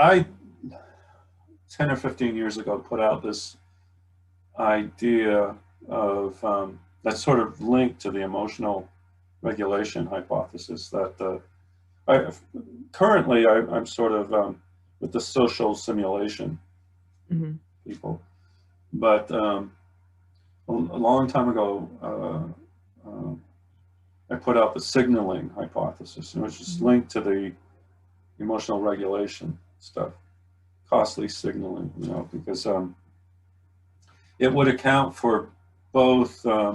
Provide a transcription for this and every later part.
I 10 or 15 years ago put out this idea of that's sort of linked to the emotional regulation hypothesis that I, currently I'm sort of with the social simulation Hmm. people, but a long time ago I put out the signaling hypothesis, which is Hmm. linked to the emotional regulation stuff, costly signaling, because it would account for both uh,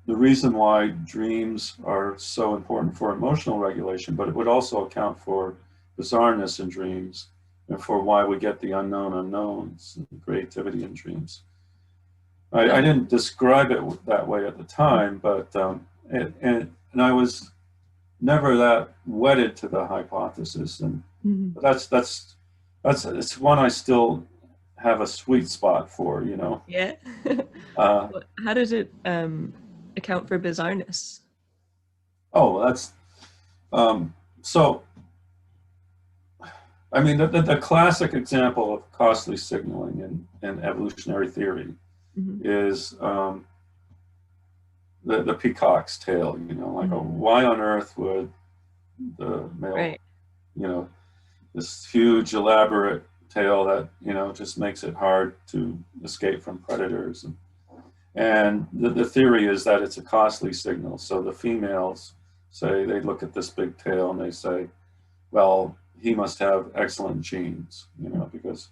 the reason why dreams are so important for emotional regulation, but it would also account for bizarreness in dreams and for why we get the unknown unknowns and creativity in dreams. I Oh. didn't describe it that way at the time, but and I was never that wedded to the hypothesis, and Hmm. that's it's one I still have a sweet spot for. Yeah. Uh, How does it account for bizarreness? oh, that's so. I mean, the classic example of costly signaling in evolutionary theory Hmm. is the peacock's tail. Like, Hmm. why on earth would the male, Right. you know, this huge elaborate tail that just makes it hard to escape from predators, and the theory is that it's a costly signal. So the females say, they look at this big tail and they say, well, he must have excellent genes, because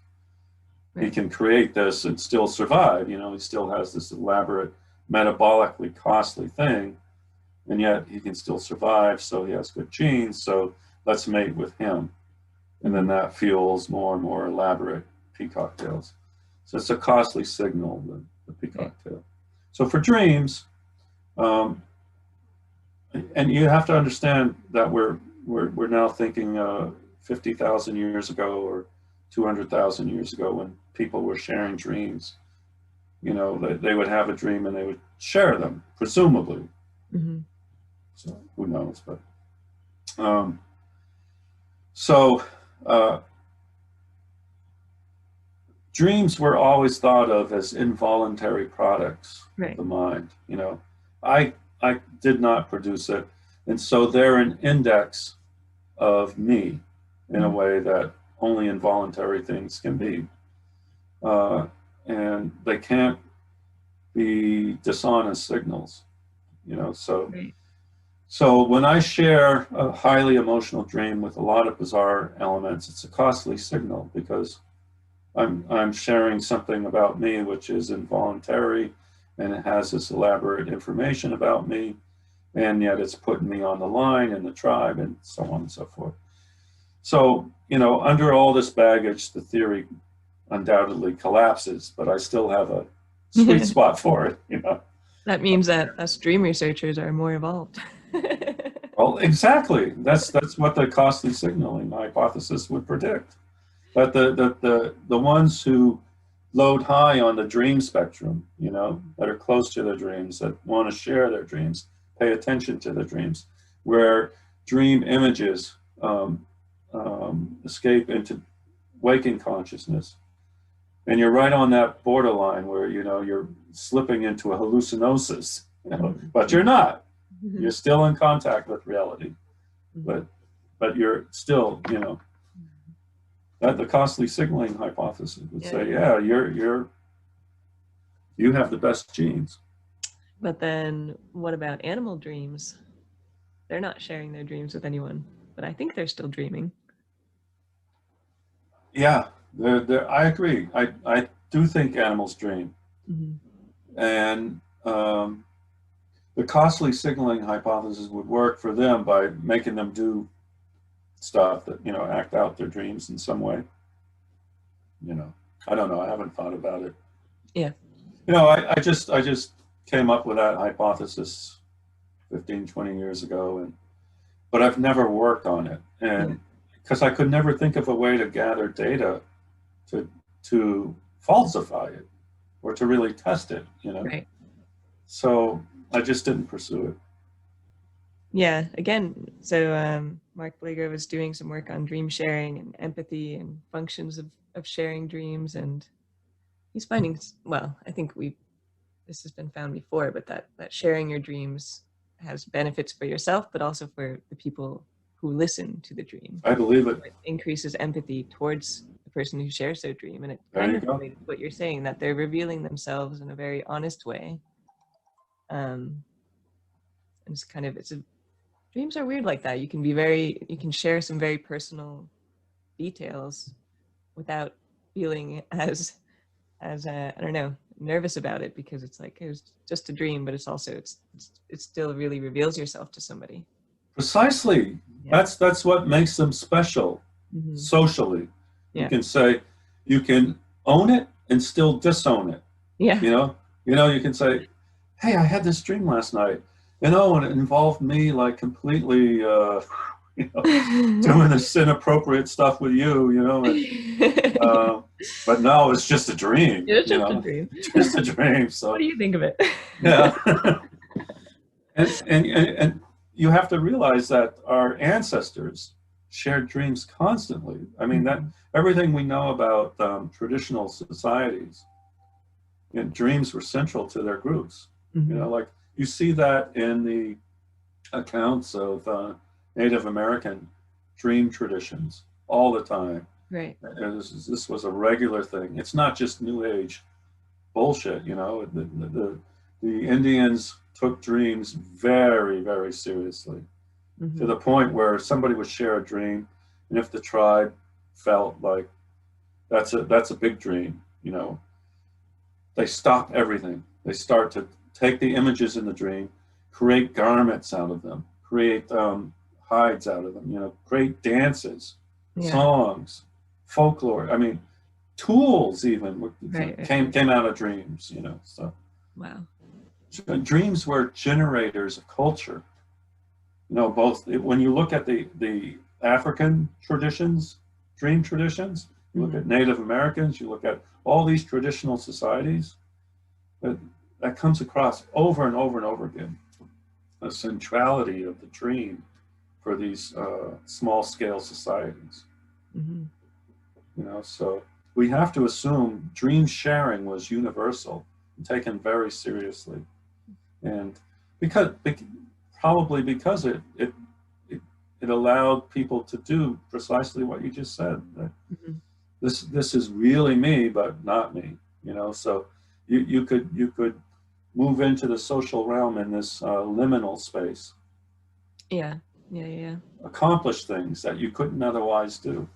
he Right. can create this and still survive. He still has this elaborate metabolically costly thing, and yet he can still survive, so he has good genes, so let's mate with him. And then Hmm. that fuels more and more elaborate peacock tails. So it's a costly signal, the Right. peacock tail. So for dreams, um, and you have to understand that we're now thinking 50,000 years ago or 200,000 years ago, when people were sharing dreams. They would have a dream and they would share them, presumably. Hmm. So who knows? But um, so uh, dreams were always thought of as involuntary products of Right. the mind. I did not produce it, and so they're an index of me in a Hmm. way that only involuntary things can be, uh, and they can't be dishonest signals. So Right. so when I share a highly emotional dream with a lot of bizarre elements, it's a costly signal because I'm sharing something about me which is involuntary, and it has this elaborate information about me, and yet it's putting me on the line in the tribe and so on and so forth. So, under all this baggage, the theory undoubtedly collapses, but I still have a sweet spot for it. That means that us dream researchers are more evolved. Well, exactly. That's what the costly signaling hypothesis would predict. But the ones who load high on the dream spectrum, that are close to their dreams, that want to share their dreams, pay attention to their dreams, where dream images escape into waking consciousness, and you're right on that borderline where you're slipping into a hallucinosis, Mhm. but you're not. You're Mhm. still in contact with reality, Mhm. but you're still, that the costly signaling hypothesis would Yeah. say, yeah, you have the best genes. But then what about animal dreams? They're not sharing their dreams with anyone, but I think they're still dreaming. Yeah, I agree. I do think animals dream, Mhm. and the costly signaling hypothesis would work for them by making them do stuff that act out their dreams in some way. You know, I don't know. I haven't thought about it. Yeah. I just came up with that hypothesis 15, 20 years ago, but I've never worked on it, Yeah. and because I could never think of a way to gather data to falsify it or to really test it. Right. So I just didn't pursue it. Yeah. Again, so Mark Blager was doing some work on dream sharing and empathy and functions of sharing dreams, and he's finding, well, I think this has been found before, but that sharing your dreams has benefits for yourself, but also for the people who listen to the dream. I believe it. It increases empathy towards the person who shares their dream, and it There kind you of go. relates to what you're saying, that they're revealing themselves in a very honest way. And it's kind of, dreams are weird like that. You can share some very personal details without feeling as I don't know, nervous about it, because it's like, it was just a dream, but it's also, it still really reveals yourself to somebody. Precisely. Yeah. That's what makes them special socially. You Yeah. can say, you can own it and still disown it. Yeah. You can say, hey, I had this dream last night, and it involved me like completely, doing this inappropriate stuff with you, but no, it's just a dream, It's just a dream. just a dream. So What do you think of it? yeah. and you have to realize that our ancestors shared dreams constantly. I mean, that everything we know about traditional societies, dreams were central to their groups. Like you see that in the accounts of Native American dream traditions all the time. Right. This was a regular thing. It's not just New Age bullshit. The Indians took dreams very, very seriously, to the point where somebody would share a dream, and if the tribe felt like that's a big dream, they stop everything. They start to take the images in the dream, create garments out of them, create hides out of them, create dances, songs, folklore. I mean, tools even came out of dreams, so. Wow. Dreams were generators of culture. Both when you look at the African traditions, dream traditions, you look at Native Americans, you look at all these traditional societies, that comes across over and over and over again, the centrality of the dream for these small scale societies. So we have to assume dream sharing was universal and taken very seriously. And probably because it allowed people to do precisely what you just said. This is really me, but not me. So you could move into the social realm in this liminal space. Yeah. Accomplish things that you couldn't otherwise do.